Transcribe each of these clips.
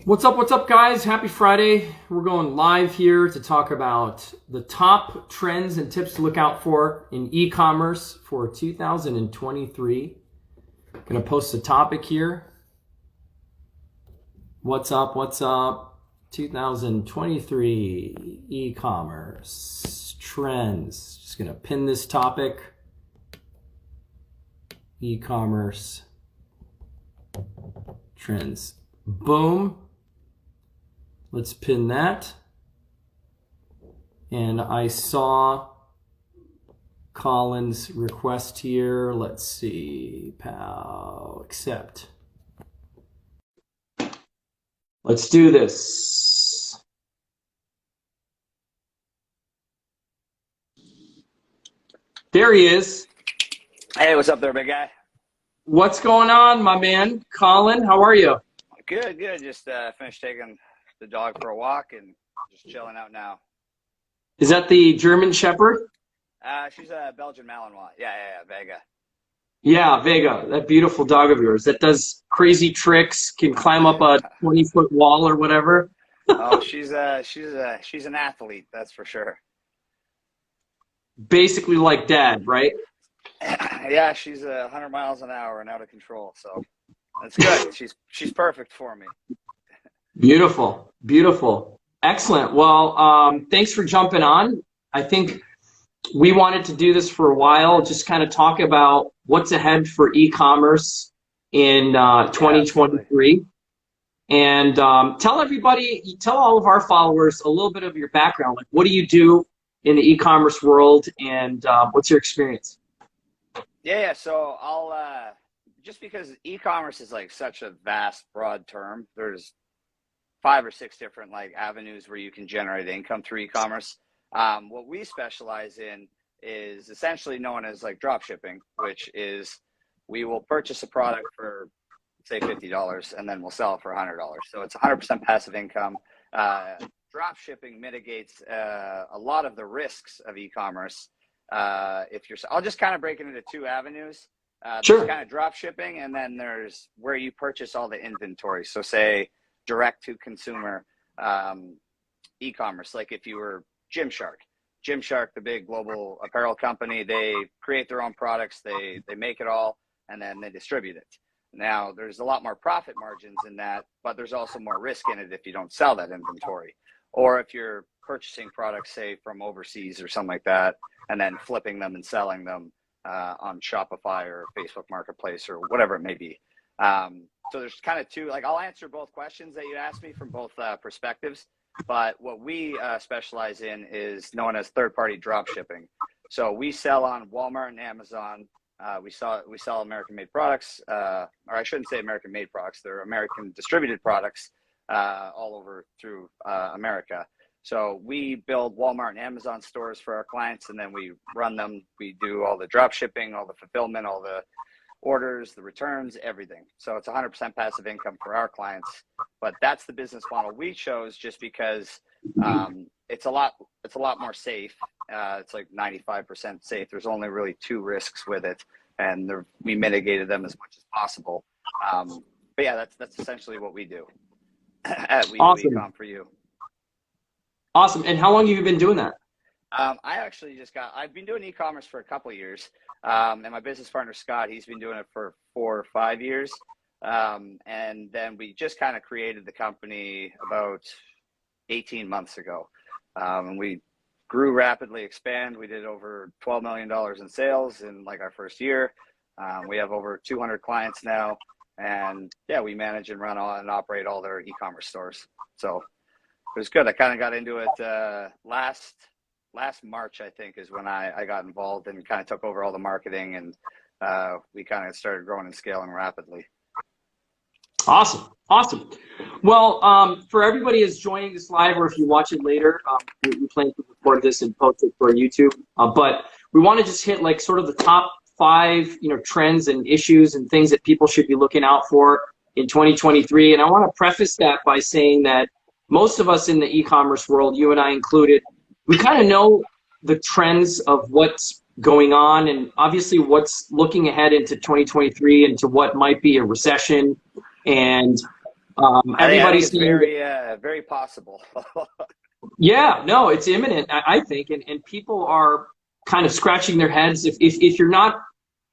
What's up, guys? Happy Friday. We're going live here to talk about the top trends and tips to look out for in e-commerce for 2023. Gonna post a topic here. What's up? 2023 e-commerce trends. Just gonna pin this topic. E-commerce trends. Boom. Let's pin that. And I saw Collin's request here. Let's see. Pal, accept. Let's do this. There he is. Hey, what's up there, big guy? What's going on, my man? Collin, how are you? Good. Just finished taking the dog for a walk and just chilling out now. Is that the German Shepherd? She's a Belgian Malinois. Yeah, Vega. Yeah, Vega, that beautiful dog of yours that does crazy tricks, can climb up a 20-foot wall or whatever. Oh, she's an athlete, that's for sure. Basically like dad, right? Yeah, she's 100 miles an hour and out of control, so that's good. she's perfect for me. Beautiful. Excellent. Well, thanks for jumping on. I think we wanted to do this for a while, just kind of talk about what's ahead for e-commerce in 2023. And tell all of our followers a little bit of your background. Like, what do you do in the e-commerce world, and what's your experience? Yeah. So I'll just because e-commerce is like such a vast, broad term. There's 5 or 6 different like avenues where you can generate income through e-commerce. What we specialize in is essentially known as like drop shipping, which is we will purchase a product for say $50 and then we'll sell it for $100. So it's 100% passive income. Drop shipping mitigates a lot of the risks of e-commerce. I'll just kind of break it into 2 avenues. Sure. There's kind of drop shipping, and then there's where you purchase all the inventory. So say direct to consumer e-commerce, like if you were Gymshark, the big global apparel company, they create their own products, they make it all, and then they distribute it. Now there's a lot more profit margins in that, but there's also more risk in it if you don't sell that inventory, or if you're purchasing products say from overseas or something like that and then flipping them and selling them on Shopify or Facebook Marketplace or whatever it may be. So there's kind of 2, like I'll answer both questions that you asked me from both perspectives, but what we specialize in is known as third-party drop shipping. So we sell on Walmart and Amazon. We sell American-made products, or I shouldn't say American-made products. They're American distributed products all over through America. So we build Walmart and Amazon stores for our clients, and then we run them. We do all the drop shipping, all the fulfillment, all the orders, the returns, everything. So it's 100% passive income for our clients. But that's the business model we chose just because it's a lot more safe. It's like 95% safe. There's only really 2 risks with it, and we mitigated them as much as possible. But yeah, that's essentially what we do at We Awesome. Do Ecom for you. Awesome. And how long have you been doing that? I've been doing e-commerce for a couple of years. And my business partner, Scott, he's been doing it for 4 or 5 years. And then we just kind of created the company about 18 months ago. And we grew rapidly, expand. We did over $12 million in sales in like our first year. We have over 200 clients now. And yeah, we manage and run and operate all their e-commerce stores. So it was good. I kind of got into it last March, I think, is when I got involved and kind of took over all the marketing, and we kind of started growing and scaling rapidly. Awesome. Well, for everybody who's joining this live, or if you watch it later, we plan to record this and post it for YouTube. But we want to just hit like sort of the top 5, trends and issues and things that people should be looking out for in 2023. And I want to preface that by saying that most of us in the e-commerce world, you and I included, we kind of know the trends of what's going on, and obviously what's looking ahead into 2023 into what might be a recession and I think Everybody's it's saying, very possible. yeah, no, it's imminent, I think, and people are kind of scratching their heads if you're not,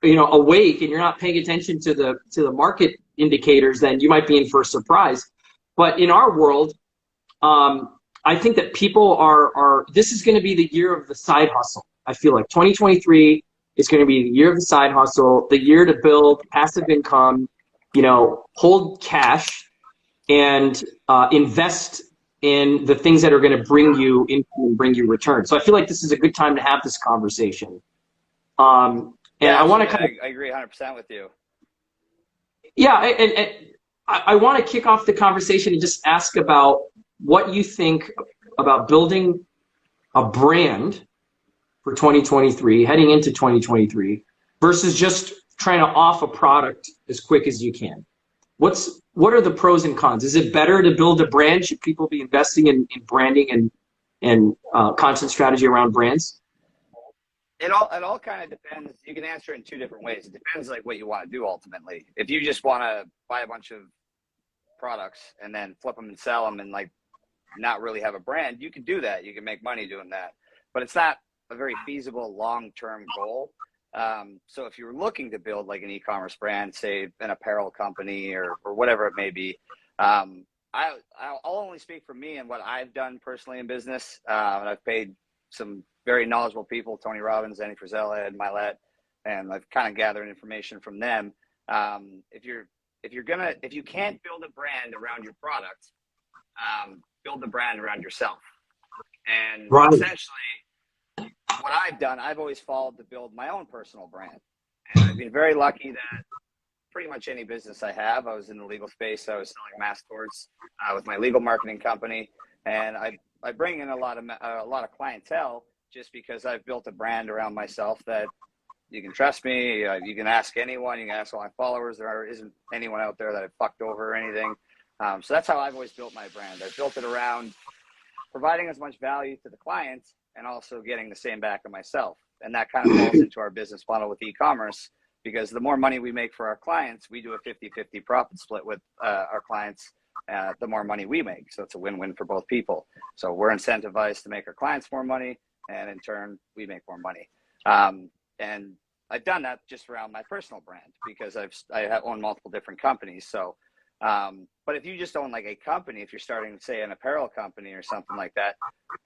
awake and you're not paying attention to the market indicators, then you might be in for a surprise. But in our world, I think that people are this is going to be the year of the side hustle. I feel like 2023 is going to be the year of the side hustle, the year to build passive income, hold cash and invest in the things that are going to bring you income and bring you return. So I feel like this is a good time to have this conversation. And Yeah, I want to absolutely. I agree 100% with you. yeah, and I want to kick off the conversation and just ask about what you think about building a brand for 2023, heading into 2023, versus just trying to off a product as quick as you can. What are the pros and cons? Is it better to build a brand? Should people be investing in branding and content strategy around brands? It all kind of depends. You can answer it in two different ways. It depends like what you want to do ultimately. If you just want to buy a bunch of products and then flip them and sell them and like not really have a brand, you can do that. You can make money doing that, but it's not a very feasible long-term goal. So if you're looking to build like an e-commerce brand, say an apparel company or whatever it may be, I'll only speak for me and what I've done personally in business. And I've paid some very knowledgeable people, Tony Robbins, Andy Frisella, Ed Milet, and I've kind of gathered information from them. If you can't build a brand around your product, build the brand around yourself. And Right. essentially, what I've done, I've always followed to build my own personal brand. And I've been very lucky that pretty much any business I have, I was in the legal space. I was selling mass torts with my legal marketing company. And I bring in a lot of clientele just because I've built a brand around myself that you can trust me. You can ask anyone. You can ask all my followers. There isn't anyone out there that I've fucked over or anything. So that's how I've always built my brand. I've built it around providing as much value to the clients and also getting the same back to myself. And that kind of falls into our business model with e-commerce, because the more money we make for our clients, we do a 50-50 profit split with our clients, the more money we make. So it's a win-win for both people. So we're incentivized to make our clients more money, and in turn, we make more money. And I've done that just around my personal brand because I own multiple different companies. So, but if you just own like a company, if you're starting, say, an apparel company or something like that,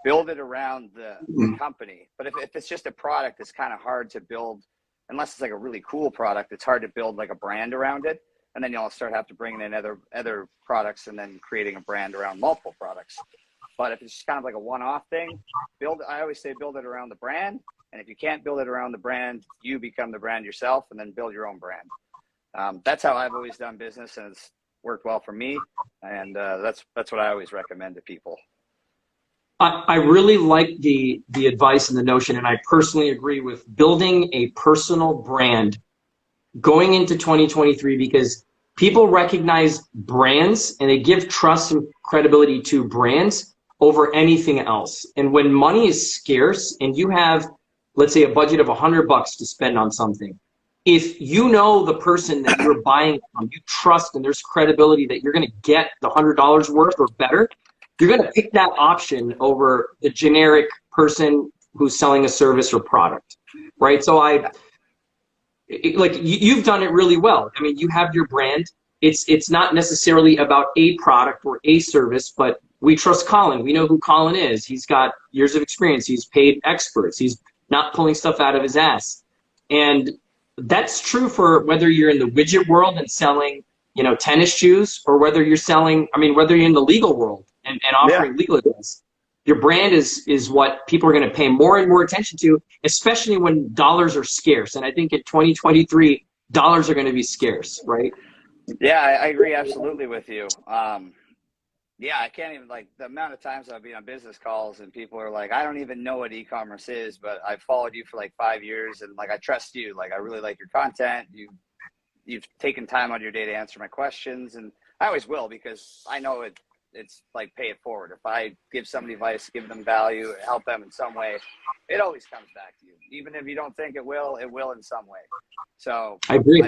build it around the company. But if it's just a product, it's kind of hard to build, unless it's like a really cool product. It's hard to build like a brand around it. And then you'll start have to bring in other products and then creating a brand around multiple products. But if it's just kind of like a one-off thing, I always say build it around the brand. And if you can't build it around the brand, you become the brand yourself and then build your own brand. That's how I've always done business, and it's worked well for me. And that's what I always recommend to people. I really like the advice and the notion, and I personally agree with building a personal brand going into 2023, because people recognize brands and they give trust and credibility to brands over anything else. And when money is scarce and you have, let's say, a budget of $100 to spend on something, if you know the person that you're buying from, you trust and there's credibility that you're going to get the $100 worth or better, you're going to pick that option over the generic person who's selling a service or product, right? So you've done it really well. I mean, you have your brand. It's not necessarily about a product or a service, but we trust Collin. We know who Collin is. He's got years of experience. He's paid experts. He's not pulling stuff out of his ass. And that's true for whether you're in the widget world and selling, tennis shoes, or whether you're whether you're in the legal world and offering legal advice. Your brand is what people are going to pay more and more attention to, especially when dollars are scarce. And I think in 2023, dollars are going to be scarce, right? Yeah, I agree absolutely with you. Yeah, I can't even, like, the amount of times I've been on business calls and people are like, I don't even know what e-commerce is, but I've followed you for like 5 years and like I trust you. Like, I really like your content. You've taken time out of your day to answer my questions, and I always will, because I know it's like pay it forward. If I give somebody advice, give them value, help them in some way, it always comes back to you. Even if you don't think it will in some way. So I agree.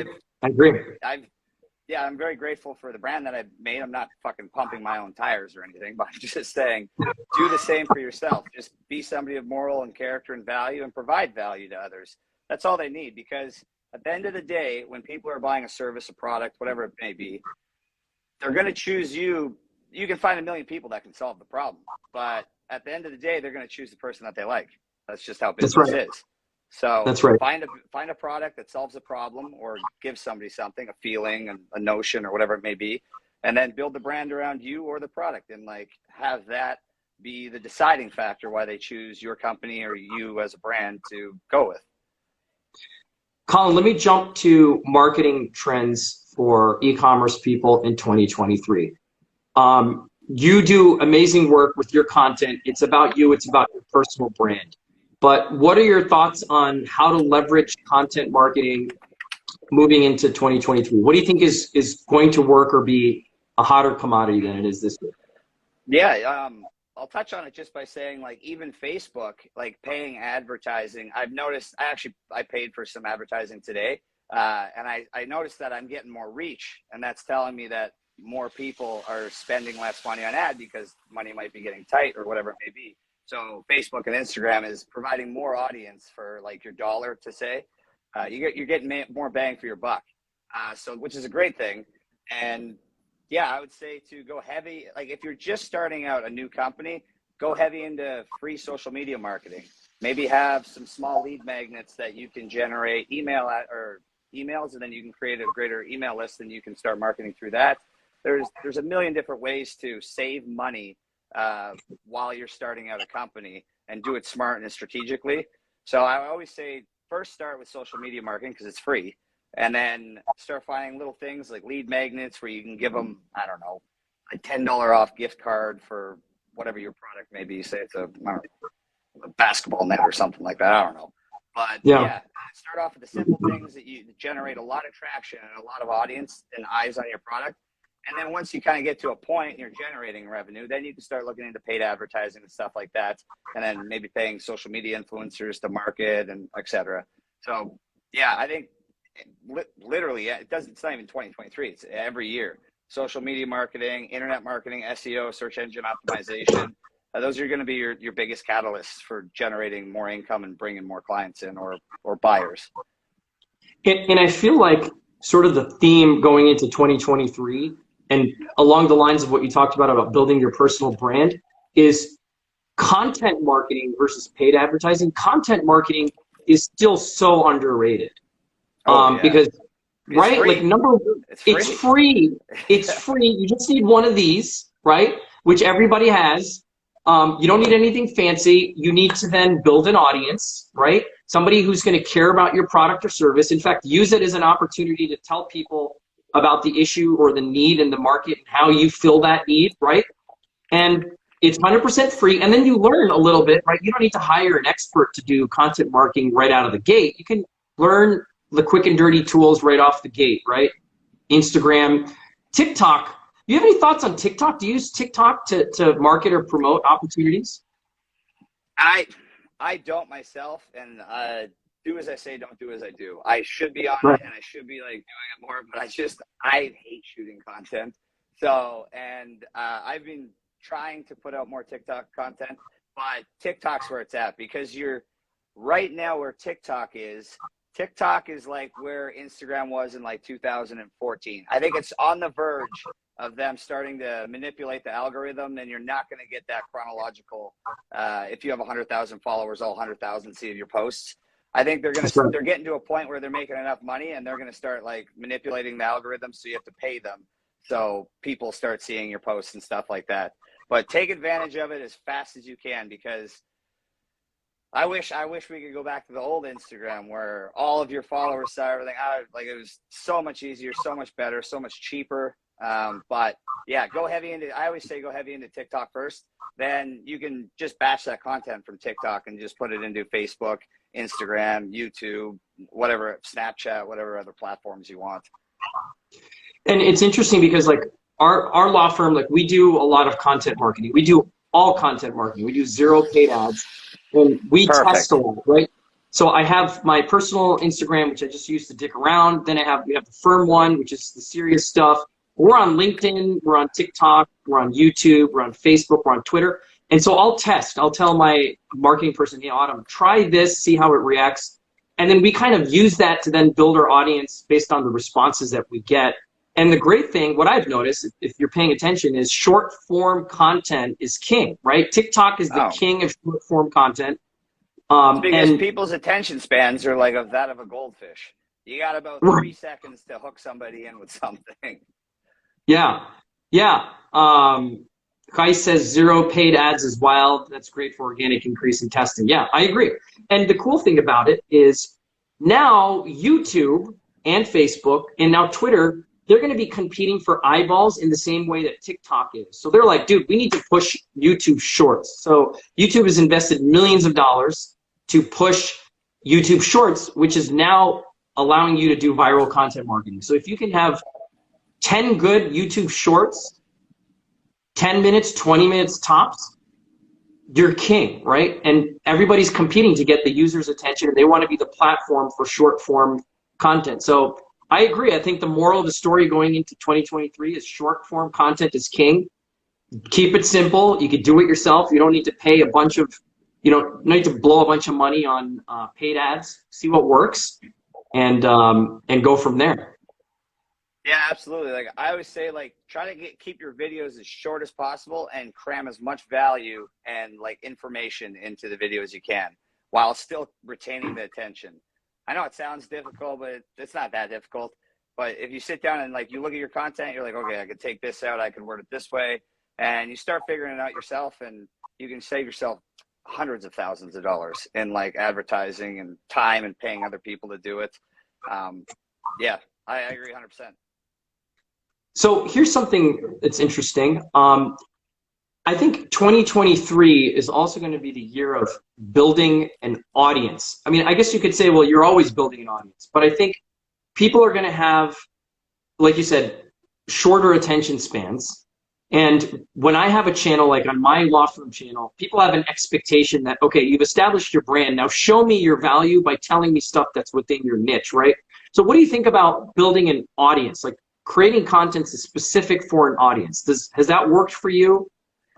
yeah, I'm very grateful for the brand that I've made. I'm not fucking pumping my own tires or anything, but I'm just saying, do the same for yourself. Just be somebody of moral and character and value, and provide value to others. That's all they need, because at the end of the day, when people are buying a service, a product, whatever it may be, they're going to choose you. You can find a million people that can solve the problem, but at the end of the day, they're going to choose the person that they like. That's just how business is. So That's right. find a product that solves a problem or gives somebody something, a feeling, a notion, or whatever it may be, and then build the brand around you or the product, and like have that be the deciding factor why they choose your company or you as a brand to go with. Collin, let me jump to marketing trends for e-commerce people in 2023. You do amazing work with your content. It's about you. It's about your personal brand. But what are your thoughts on how to leverage content marketing moving into 2023? What do you think is going to work or be a hotter commodity than it is this year? Yeah, I'll touch on it just by saying, like, even Facebook, like paying advertising, I've noticed, I paid for some advertising today, and I noticed that I'm getting more reach, and that's telling me that more people are spending less money on ad because money might be getting tight or whatever it may be. So Facebook and Instagram is providing more audience for like your dollar, to say. You're getting more bang for your buck, so which is a great thing. And yeah, I would say to go heavy, like if you're just starting out a new company, go heavy into free social media marketing. Maybe have some small lead magnets that you can generate emails, and then you can create a greater email list, and you can start marketing through that. There's a million different ways to save money while you're starting out a company, and do it smart and strategically. So I always say, first start with social media marketing because it's free, and then start finding little things like lead magnets where you can give them, I don't know, a $10 off gift card for whatever your product may be. Say it's a basketball net or something like that. I don't know. But yeah, start off with the simple things that you generate a lot of traction and a lot of audience and eyes on your product. And then once you kind of get to a point and you're generating revenue, then you can start looking into paid advertising and stuff like that. And then maybe paying social media influencers to market and et cetera. So yeah, I think literally, it's not even 2023. It's every year. Social media marketing, internet marketing, SEO, search engine optimization. Those are going to be your biggest catalysts for generating more income and bringing more clients in or buyers. And I feel like sort of the theme going into 2023, and along the lines of what you talked about building your personal brand, is content marketing versus paid advertising. Content marketing is still so underrated. Because right, like it's free. It's free. You just need one of these, right? Which everybody has. You don't need anything fancy. You need to then build an audience, right? Somebody who's going to care about your product or service. In fact, use it as an opportunity to tell people about the issue or the need in the market and how you fill that need, right? And it's 100% free. And then you learn a little bit, right? You don't need to hire an expert to do content marketing right out of the gate. You can learn the quick and dirty tools right off the gate, right? Instagram, TikTok. Do you have any thoughts on TikTok? Do you use TikTok to market or promote opportunities? I don't myself, and do as I say, don't do as I do. I should be on it, and I should be like doing it more, but I hate shooting content. So, and I've been trying to put out more TikTok content, but TikTok's where it's at, because right now where TikTok is like where Instagram was in like 2014. I think it's on the verge of them starting to manipulate the algorithm, and you're not going to get that chronological. If you have 100,000 followers, all 100,000 see your posts. I think they're getting to a point where they're making enough money, and they're going to start like manipulating the algorithm, so you have to pay them, so people start seeing your posts and stuff like that. But take advantage of it as fast as you can, because I wish we could go back to the old Instagram where all of your followers saw everything. Like, it was so much easier, so much better, so much cheaper. But yeah, I always say go heavy into TikTok first. Then you can just batch that content from TikTok and just put it into Facebook, Instagram, YouTube, whatever, Snapchat, whatever other platforms you want. And it's interesting because like our law firm, like we do a lot of content marketing. We do all content marketing. We do zero paid ads, and we test a lot, right? So I have my personal Instagram, which I just use to dick around. Then we have the firm one, which is the serious stuff. We're on LinkedIn, we're on TikTok, we're on YouTube, we're on Facebook, we're on Twitter. And so I'll test. I'll tell my marketing person, hey, Autumn, try this, see how it reacts. And then we kind of use that to then build our audience based on the responses that we get. And the great thing, what I've noticed, if you're paying attention, is short form content is king, right? TikTok is the king of short form content. It's because people's attention spans are like of that of a goldfish. You got about 3 seconds to hook somebody in with something. Yeah. Kai says 0 paid ads is wild. That's great for organic increase in testing. Yeah, I agree. And the cool thing about it is now YouTube and Facebook and now Twitter, they're going to be competing for eyeballs in the same way that TikTok is. So they're like, dude, we need to push YouTube Shorts. So YouTube has invested millions of dollars to push YouTube Shorts, which is now allowing you to do viral content marketing. So if you can have 10 good YouTube Shorts, 10 minutes, 20 minutes tops, you're king, right? And everybody's competing to get the user's attention, and they want to be the platform for short form content. So I agree. I think the moral of the story going into 2023 is short form content is king. Keep it simple. You can do it yourself. You don't need to pay a bunch of, you don't need to blow a bunch of money on paid ads. See what works, and go from there. Yeah, absolutely. Like I always say, like try to keep your videos as short as possible and cram as much value and like information into the video as you can while still retaining the attention. I know it sounds difficult, but it's not that difficult. But if you sit down and like you look at your content, you're like, okay, I could take this out, I could word it this way, and you start figuring it out yourself, and you can save yourself hundreds of thousands of dollars in like advertising and time and paying other people to do it. Yeah, I agree 100%. So here's something that's interesting. I think 2023 is also going to be the year of building an audience. I mean, I guess you could say, well, you're always building an audience, but I think people are going to have, like you said, shorter attention spans. And when I have a channel, like on my law firm channel, people have an expectation that, okay, you've established your brand. Now show me your value by telling me stuff that's within your niche, right? So what do you think about building an audience? Like, creating content is specific for an audience. Has that worked for you?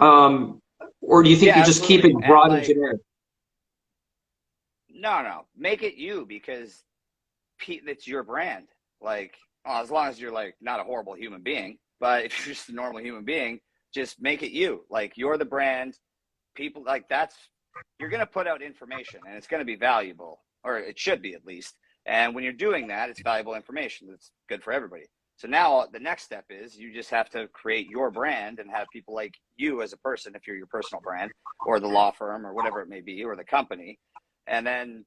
Or do you think you just keep it broad and generic? No. Make it you, because it's your brand. Like, well, as long as you're like not a horrible human being, but if you're just a normal human being, just make it you. Like, you're the brand. People like you're going to put out information and it's going to be valuable, or it should be at least. And when you're doing that, it's valuable information. That's good for everybody. So now the next step is you just have to create your brand and have people like you as a person, if you're your personal brand, or the law firm or whatever it may be, or the company. And then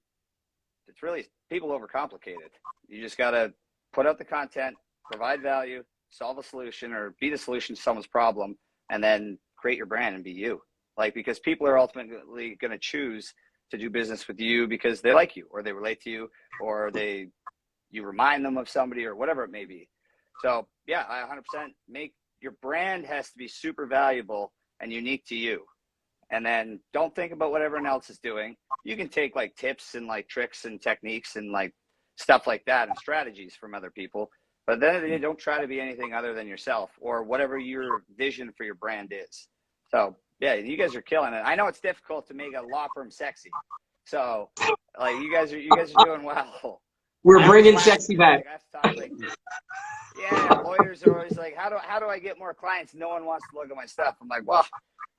it's really, people overcomplicate it. You just got to put out the content, provide value, solve a solution, or be the solution to someone's problem, and then create your brand and be you. Like, because people are ultimately going to choose to do business with you because they like you, or they relate to you, or you remind them of somebody, or whatever it may be. So yeah, I 100% make your brand has to be super valuable and unique to you. And then don't think about what everyone else is doing. You can take like tips and like tricks and techniques and like stuff like that and strategies from other people, but then don't try to be anything other than yourself or whatever your vision for your brand is. So yeah, you guys are killing it. I know it's difficult to make a law firm sexy. So like you guys are doing well. We're bringing sexy back. Yeah, lawyers are always like, how do I get more clients? No one wants to look at my stuff. I'm like, well,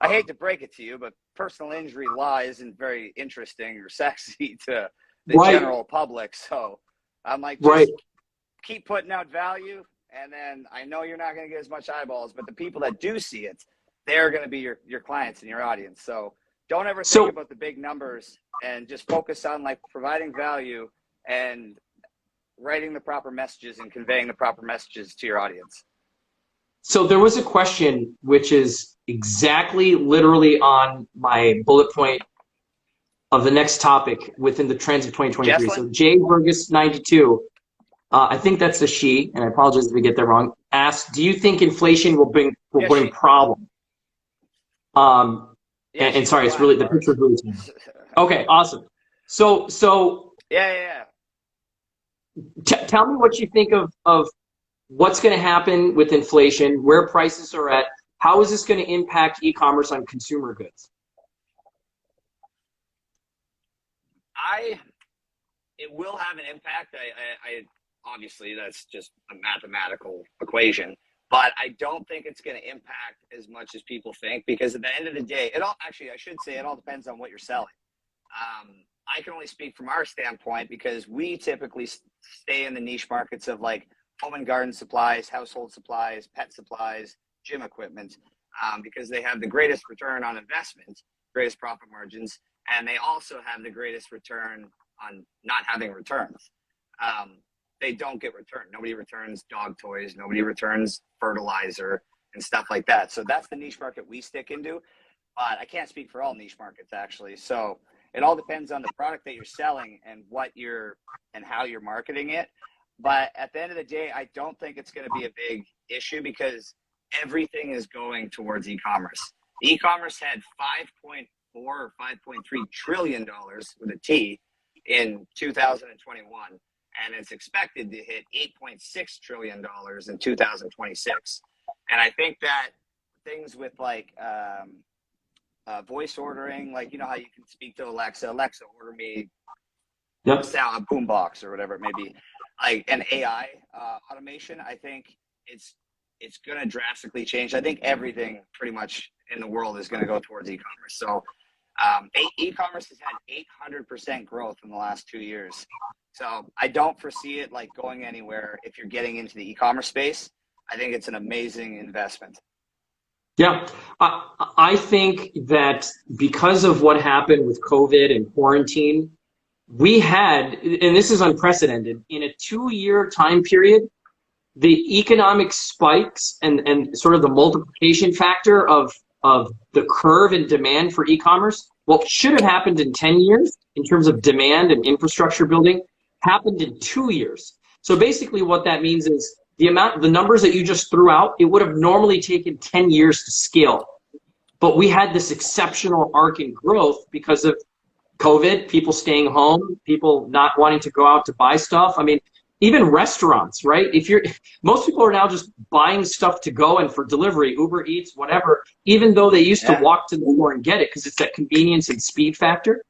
I hate to break it to you, but personal injury law isn't very interesting or sexy to the general public. So I'm like, just keep putting out value, and then I know you're not going to get as much eyeballs, but the people that do see it, they're going to be your clients and your audience. So don't ever think about the big numbers, and just focus on like providing value and writing the proper messages and conveying the proper messages to your audience. So there was a question which is exactly literally on my bullet point of the next topic within the trends of 2023. So Jay Burgess 92, I think that's a she, and I apologize if I get that wrong, asked, do you think inflation will bring problem? And sorry, it's really, the picture is really small. Okay, awesome. So Yeah. Tell me what you think of what's going to happen with inflation, where prices are at. How is this going to impact e-commerce on consumer goods? It will have an impact. I obviously that's just a mathematical equation, but I don't think it's going to impact as much as people think, because at the end of the day, I should say it all depends on what you're selling. I can only speak from our standpoint because we typically stay in the niche markets of like home and garden supplies, household supplies, pet supplies, gym equipment, because they have the greatest return on investment, greatest profit margins, and they also have the greatest return on not having returns. They don't get returned. Nobody returns dog toys. Nobody returns fertilizer and stuff like that. So that's the niche market we stick into. But I can't speak for all niche markets, actually. So it all depends on the product that you're selling and how you're marketing it. But at the end of the day, I don't think it's going to be a big issue because everything is going towards e-commerce. E-commerce had $5.4 or $5.3 trillion with a T in 2021, and it's expected to hit $8.6 trillion in 2026. And I think that things with like voice ordering, like, you know how you can speak to Alexa, order me a boombox or whatever it may be, like an AI automation, I think it's going to drastically change. I think everything pretty much in the world is going to go towards e-commerce. So e-commerce has had 800% growth in the last 2 years. So I don't foresee it like going anywhere. If you're getting into the e-commerce space, I think it's an amazing investment. Yeah, I think that because of what happened with COVID and quarantine, we had, and this is unprecedented, in a 2-year time period, the economic spikes and sort of the multiplication factor of the curve in demand for e-commerce, what should have happened in 10 years in terms of demand and infrastructure building, happened in 2 years. So basically what that means is the numbers that you just threw out, it would have normally taken 10 years to scale. But we had this exceptional arc in growth because of COVID, people staying home, people not wanting to go out to buy stuff. I mean, even restaurants, right? Most people are now just buying stuff to go and for delivery, Uber Eats, whatever, even though they used to walk to the store and get it because it's that convenience and speed factor.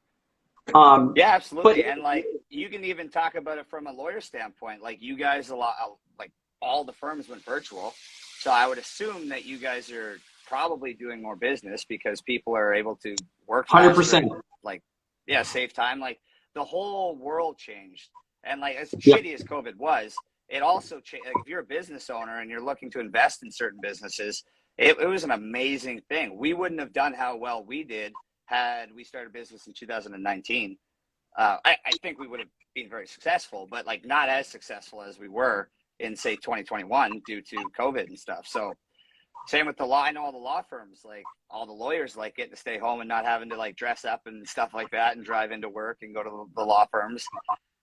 Yeah, absolutely. And like, you can even talk about it from a lawyer standpoint. Like, you guys, like all the firms went virtual. So I would assume that you guys are probably doing more business because people are able to work faster, 100%. like, yeah, save time. Like, the whole world changed. And like, as shitty as COVID was, it also changed. Like, if you're a business owner and you're looking to invest in certain businesses, it was an amazing thing. We wouldn't have done how well we did had we started business in 2019. I think we would have been very successful, but like not as successful as we were in, say, 2021 due to COVID and stuff. So same with the law. I know all the law firms, like all the lawyers, like getting to stay home and not having to like dress up and stuff like that and drive into work and go to the law firms.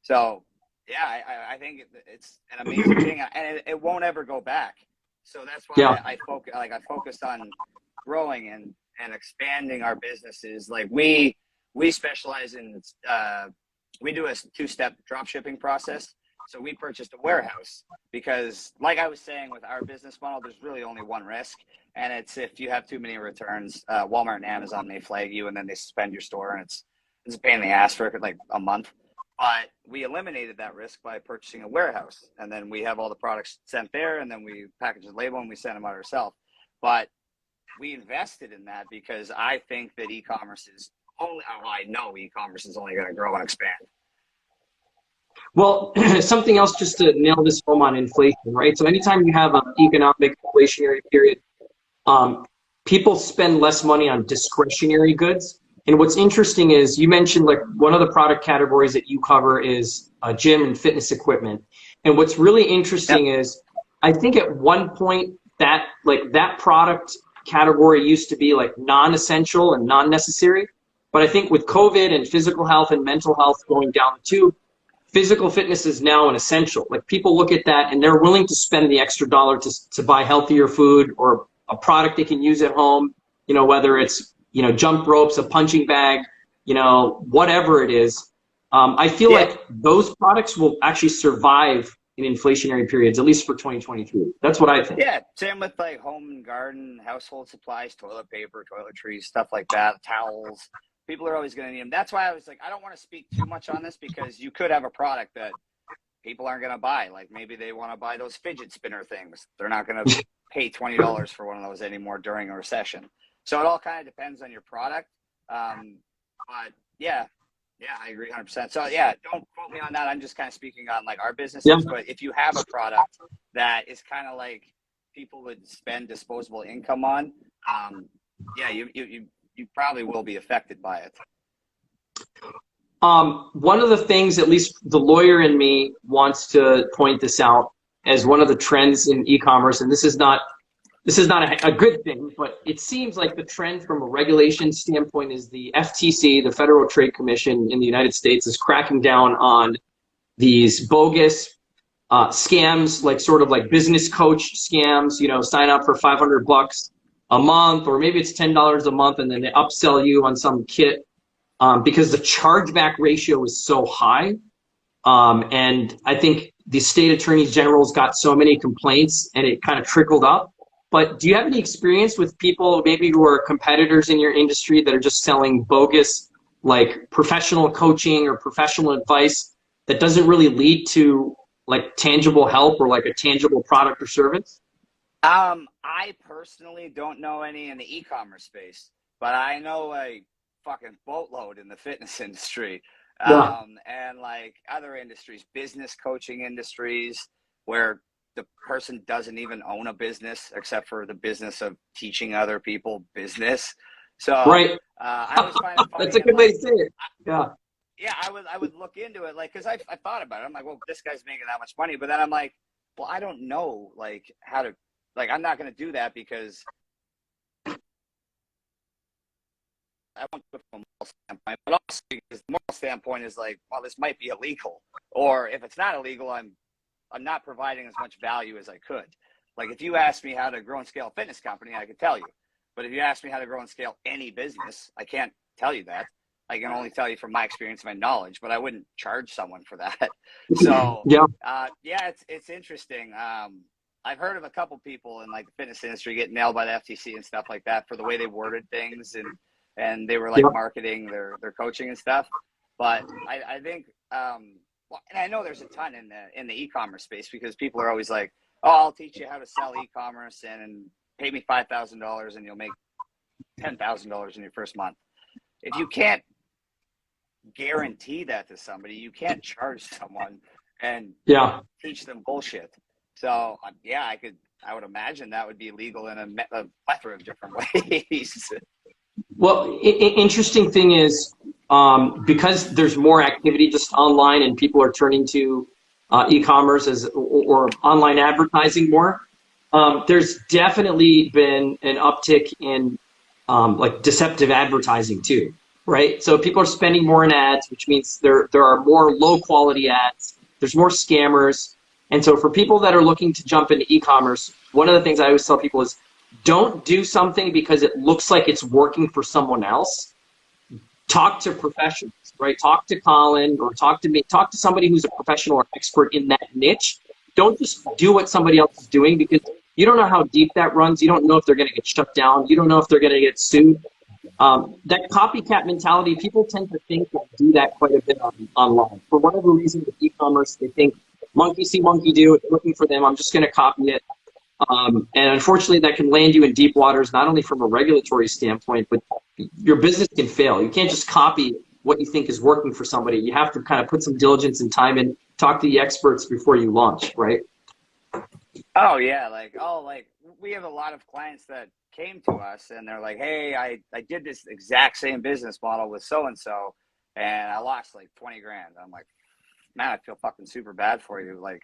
So yeah, I think it's an amazing thing, and it won't ever go back. So that's why I focused on growing and expanding our businesses. Like we specialize in we do a 2-step drop shipping process. So we purchased a warehouse because, like I was saying, with our business model, there's really only one risk, and it's if you have too many returns. Walmart and Amazon may flag you, and then they suspend your store, and it's a pain in the ass for like a month. But we eliminated that risk by purchasing a warehouse, and then we have all the products sent there, and then we package and label, and we send them out ourselves. But we invested in that because I think that e-commerce is I know e-commerce is only going to grow and expand. Well, something else just to nail this home on inflation, right? So anytime you have an economic inflationary period, people spend less money on discretionary goods. And what's interesting is you mentioned like one of the product categories that you cover is gym and fitness equipment. And what's really interesting is I think at one point that product category used to be like non-essential and non-necessary. But I think with COVID and physical health and mental health going down the tube, physical fitness is now an essential. Like people look at that and they're willing to spend the extra dollar to buy healthier food or a product they can use at home, whether it's, jump ropes, a punching bag, whatever it is. I feel Yeah. like those products will actually survive in inflationary periods, at least for 2023. That's what I think. Yeah, same with like home and garden, household supplies, toilet paper, toiletries, stuff like that, towels. People are always going to need them. That's why I was like, I don't want to speak too much on this because you could have a product that people aren't going to buy. Like maybe they want to buy those fidget spinner things. They're not going to pay $20 for one of those anymore during a recession. So it all kind of depends on your product. But yeah, I agree 100%. So yeah, don't quote me on that. I'm just kind of speaking on like our Yeah. businesses. But if you have a product that is kind of like people would spend disposable income on, yeah, you probably will be affected by it. One of the things, at least the lawyer in me wants to point this out as one of the trends in e-commerce, and this is not a good thing, but it seems like the trend from a regulation standpoint is the FTC, the Federal Trade Commission in the United States, is cracking down on these bogus scams, like sort of like business coach scams, sign up for $500 a month, or maybe it's $10 a month, and then they upsell you on some kit because the chargeback ratio is so high. And I think the state attorneys general's got so many complaints and it kind of trickled up. But do you have any experience with people maybe who are competitors in your industry that are just selling bogus, like professional coaching or professional advice that doesn't really lead to like tangible help or like a tangible product or service? I personally don't know any in the e-commerce space, but I know a fucking boatload in the fitness industry. Yeah. And like other industries, business coaching industries, where the person doesn't even own a business except for the business of teaching other people business. So Right. I always find it funny. That's a good way to say it. Yeah. Yeah, I would look into it, like, because I thought about it. I'm like, well, this guy's making that much money, but then I'm like, well, I don't know, like, how to, like, I'm not going to do that because I want to from a moral standpoint, but also because the moral standpoint is like, well, this might be illegal, or if it's not illegal, I'm not providing as much value as I could. Like, if you ask me how to grow and scale a fitness company, I could tell you, but if you ask me how to grow and scale any business, I can't tell you that. I can only tell you from my experience and my knowledge, but I wouldn't charge someone for that. So Yeah. yeah, it's interesting. I've heard of a couple people in like the fitness industry getting nailed by the FTC and stuff like that for the way they worded things, and they were like marketing their coaching and stuff. But I think well, and I know there's a ton in the e-commerce space because people are always like, oh, I'll teach you how to sell e-commerce and pay me $5,000 and you'll make $10,000 in your first month. If you can't guarantee that to somebody, you can't charge someone and teach them bullshit. So yeah, I would imagine that would be illegal in a plethora of different ways. Well, interesting thing is because there's more activity just online and people are turning to e-commerce or online advertising more, there's definitely been an uptick in like deceptive advertising too, right? So people are spending more in ads, which means there are more low quality ads. There's more scammers. And so for people that are looking to jump into e-commerce, one of the things I always tell people is don't do something because it looks like it's working for someone else. Talk to professionals, right? Talk to Collin or talk to me. Talk to somebody who's a professional or expert in that niche. Don't just do what somebody else is doing because you don't know how deep that runs. You don't know if they're going to get shut down. You don't know if they're going to get sued. That copycat mentality, people tend to think and do that quite a bit online. For whatever reason, with e-commerce, they think monkey see, monkey do. It's working for them. I'm just going to copy it. And unfortunately, that can land you in deep waters, not only from a regulatory standpoint, but your business can fail. You can't just copy what you think is working for somebody. You have to kind of put some diligence and time in, talk to the experts before you launch, right? Oh yeah, like we have a lot of clients that came to us and they're like, hey, I did this exact same business model with so-and-so and I lost like 20 grand. I'm like, man, I feel fucking super bad for you. Like,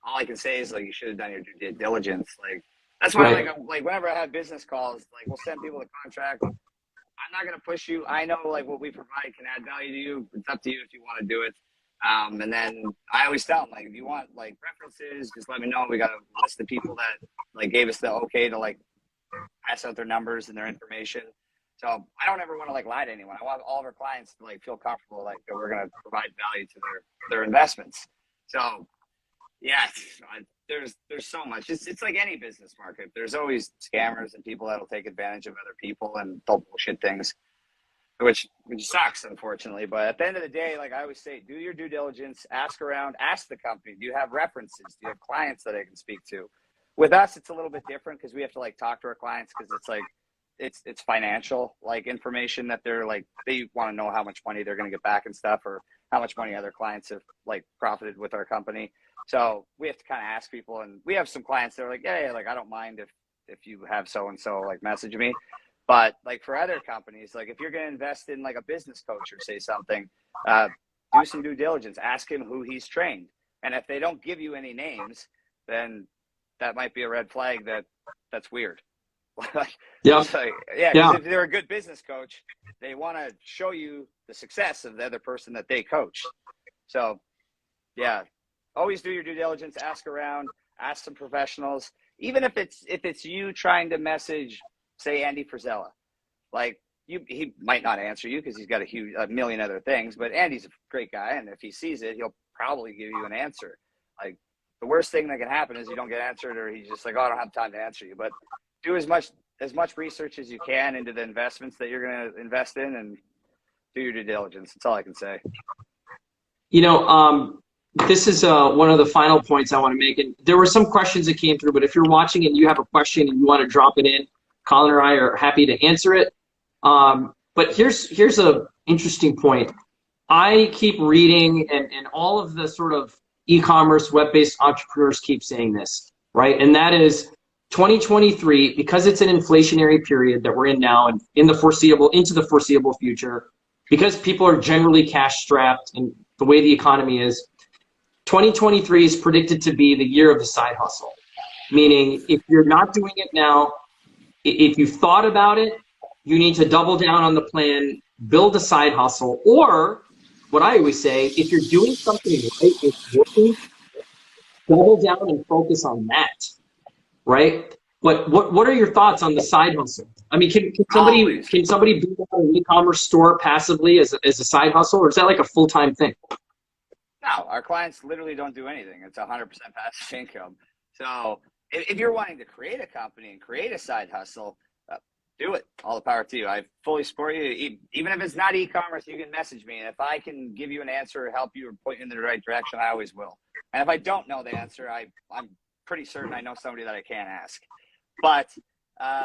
all I can say is like you should have done your due diligence. Like that's why like whenever I have business calls, like we'll send people the contract. I'm not gonna push you. I know like what we provide can add value to you. It's up to you if you want to do it. And then I always tell them like if you want like references, just let me know. We got a list of people that like gave us the okay to like pass out their numbers and their information. So I don't ever want to like lie to anyone. I want all of our clients to like feel comfortable, like that we're going to provide value to their investments. So yeah, there's so much. It's like any business market. There's always scammers and people that'll take advantage of other people and they'll bullshit things, which sucks, unfortunately. But at the end of the day, like I always say, do your due diligence, ask around, ask the company. Do you have references? Do you have clients that I can speak to? With us, it's a little bit different because we have to like talk to our clients because it's like it's financial like information that they're like they want to know how much money they're going to get back and stuff, or how much money other clients have like profited with our company. So we have to kind of ask people, and we have some clients that are like, yeah, like I don't mind if you have so and so like message me. But like for other companies, like if you're going to invest in like a business coach or say something, do some due diligence, ask him who he's trained. And if they don't give you any names, then that might be a red flag that's weird. Yeah. So, yeah, because if they're a good business coach, they want to show you the success of the other person that they coach. So yeah, always do your due diligence, ask around, ask some professionals, even if it's you trying to message, say, Andy Frisella. Like he might not answer you because he's got a million other things, but Andy's a great guy, and if he sees it, he'll probably give you an answer. Like the worst thing that can happen is you don't get answered, or he's just like, oh, I don't have time to answer you. But do as much research as you can into the investments that you're going to invest in, and do your due diligence. That's all I can say. You know, this is one of the final points I want to make. And there were some questions that came through, but if you're watching and you have a question and you want to drop it in, Collin or I are happy to answer it. But here's a interesting point. I keep reading, and all of the sort of e-commerce, web-based entrepreneurs keep saying this, right? And that is 2023, because it's an inflationary period that we're in now and into the foreseeable future, because people are generally cash strapped and the way the economy is, 2023 is predicted to be the year of the side hustle. Meaning, if you're not doing it now, if you've thought about it, you need to double down on the plan, build a side hustle, or what I always say, if you're doing something right, it's working, double down and focus on that, right? But what are your thoughts on the side hustle? I mean, can somebody build out an e-commerce store passively as a side hustle, or is that like a full-time thing? No, our clients literally don't do anything. It's 100% passive income. So if you're wanting to create a company and create a side hustle, do it. All the power to you. I fully support you. Even if it's not e-commerce, you can message me. And if I can give you an answer or help you or point you in the right direction, I always will. And if I don't know the answer, I'm pretty certain I know somebody that I can ask. But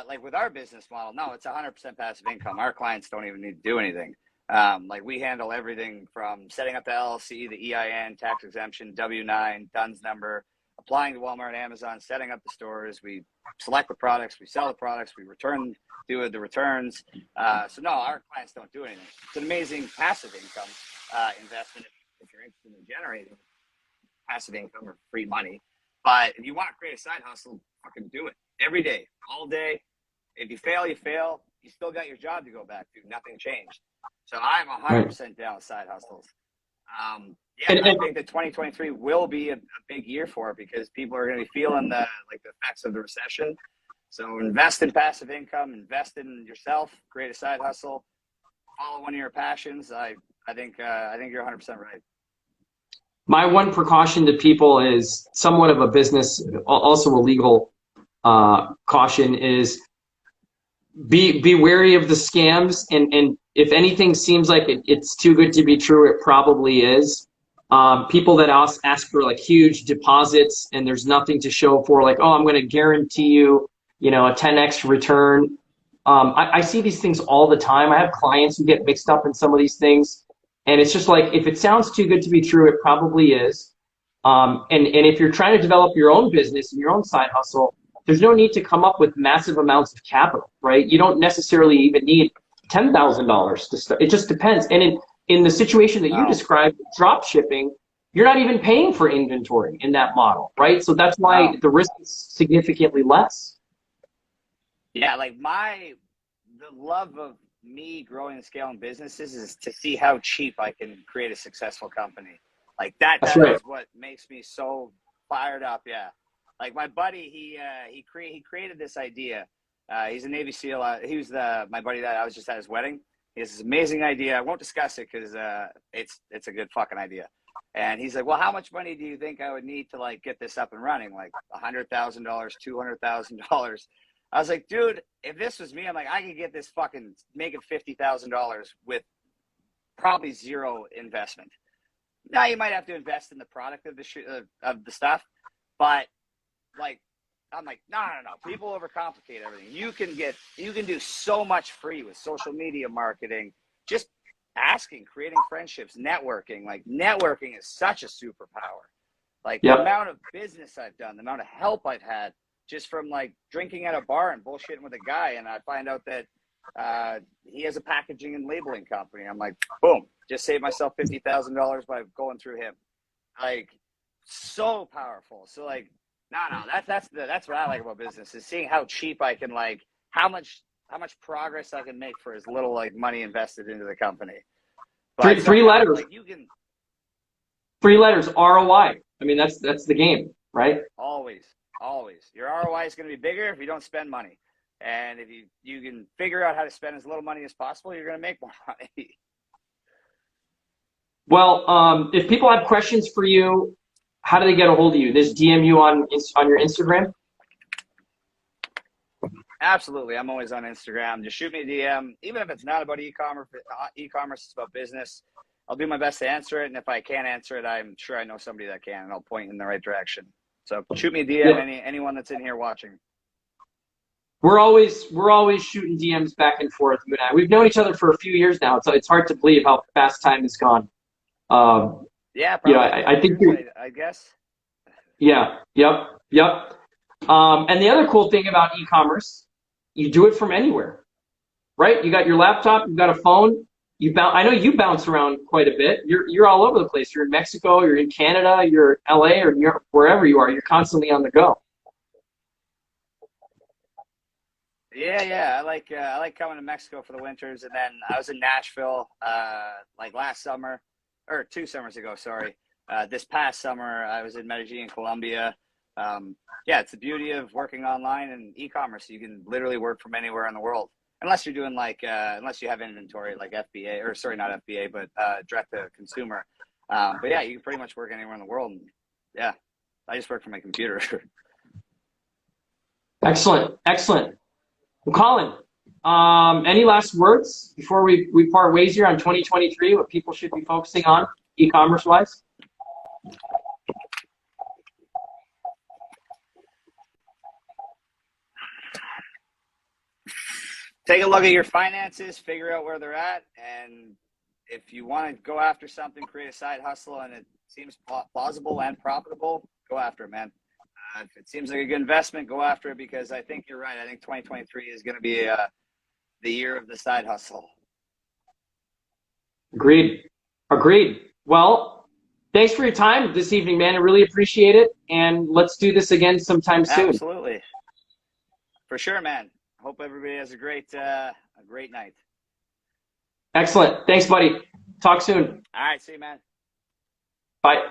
like with our business model, no, it's 100% passive income. Our clients don't even need to do anything. Like we handle everything from setting up the LLC, the EIN, tax exemption, W-9, DUNS number, applying to Walmart and Amazon, setting up the stores. We select the products, we sell the products, we do the returns. So no, our clients don't do anything. It's an amazing passive income investment if you're interested in generating passive income or free money. But if you want to create a side hustle, fucking do it every day, all day. If you fail, you fail. You still got your job to go back to. Nothing changed. So I'm 100% down with side hustles. I think that 2023 will be a big year for it because people are going to be feeling the effects of the recession. So invest in passive income, invest in yourself, create a side hustle, follow one of your passions. I think you're 100% right. My one precaution to people is somewhat of a business, also a legal caution is be wary of the scams, and if anything seems like it's too good to be true, it probably is. People that ask for like huge deposits and there's nothing to show for, like, oh, I'm going to guarantee you, a 10x return. I see these things all the time. I have clients who get mixed up in some of these things, and it's just like, if it sounds too good to be true, it probably is. And if you're trying to develop your own business and your own side hustle, there's no need to come up with massive amounts of capital, right? You don't necessarily even need $10,000 to start. It just depends. And in the situation that you described, drop shipping, you're not even paying for inventory in that model, right? So that's why the risk is significantly less. Yeah, like the love of me growing and scaling businesses is to see how cheap I can create a successful company. Like that is what makes me so fired up. Yeah. Like my buddy, he created this idea He's a Navy SEAL. He was my buddy that I was just at his wedding. He has this amazing idea. I won't discuss it because it's a good fucking idea. And he's like, well, how much money do you think I would need to like get this up and running? Like $100,000, $200,000. I was like, dude, if this was me, I'm like, I could get this fucking making $50,000 with probably zero investment. Now you might have to invest in the product of the stuff, but like, I'm like, no. People overcomplicate everything. You can do so much free with social media marketing, just asking, creating friendships, networking. Like networking is such a superpower. Like the amount of business I've done, the amount of help I've had just from like drinking at a bar and bullshitting with a guy. And I find out that he has a packaging and labeling company. I'm like, boom, just saved myself $50,000 by going through him. Like so powerful. So like, no, that's what I like about business is seeing how cheap I can like, how much progress I can make for as little like money invested into the company. But three letters. Like you can 3 letters, ROI. I mean, that's the game, right? Always. Your ROI is going to be bigger if you don't spend money. And if you can figure out how to spend as little money as possible, you're going to make more money. Well, if people have questions for you, how do they get a hold of you? Just DM you on your Instagram? Absolutely. I'm always on Instagram. Just shoot me a DM. Even if it's not about e-commerce, it's about business. I'll do my best to answer it. And if I can't answer it, I'm sure I know somebody that can, and I'll point in the right direction. So shoot me a DM, anyone that's in here watching. We're always shooting DMs back and forth. You and I. We've known each other for a few years now, so it's hard to believe how fast time has gone. Yeah, probably. I think I guess. Yeah. Yep. And the other cool thing about e-commerce, you do it from anywhere, right? You got your laptop, you've got a phone. I know you bounce around quite a bit. You're all over the place. You're in Mexico, you're in Canada, you're in LA, or Europe, wherever you are. You're constantly on the go. Yeah. I like coming to Mexico for the winters, and then I was in Nashville like last summer, or 2 summers ago. Sorry. This past summer, I was in Medellin, Colombia. It's the beauty of working online and e-commerce. You can literally work from anywhere in the world, unless you're doing like unless you have inventory like FBA, or sorry, not FBA, but direct to consumer. But yeah, you can pretty much work anywhere in the world. And yeah, I just work from my computer. Excellent. Well, Collin, any last words before we part ways here on 2023? What people should be focusing on e-commerce wise? Take a look at your finances, figure out where they're at, and if you want to go after something, create a side hustle, and it seems plausible and profitable, go after it, man. If it seems like a good investment, go after it, because I think you're right. I think 2023 is going to be the year of the side hustle. Agreed. Well, thanks for your time this evening, man. I really appreciate it, and let's do this again sometime soon. Absolutely. For sure, man. Hope everybody has a great night. Excellent. Thanks, buddy. Talk soon. All right. See you, man. Bye.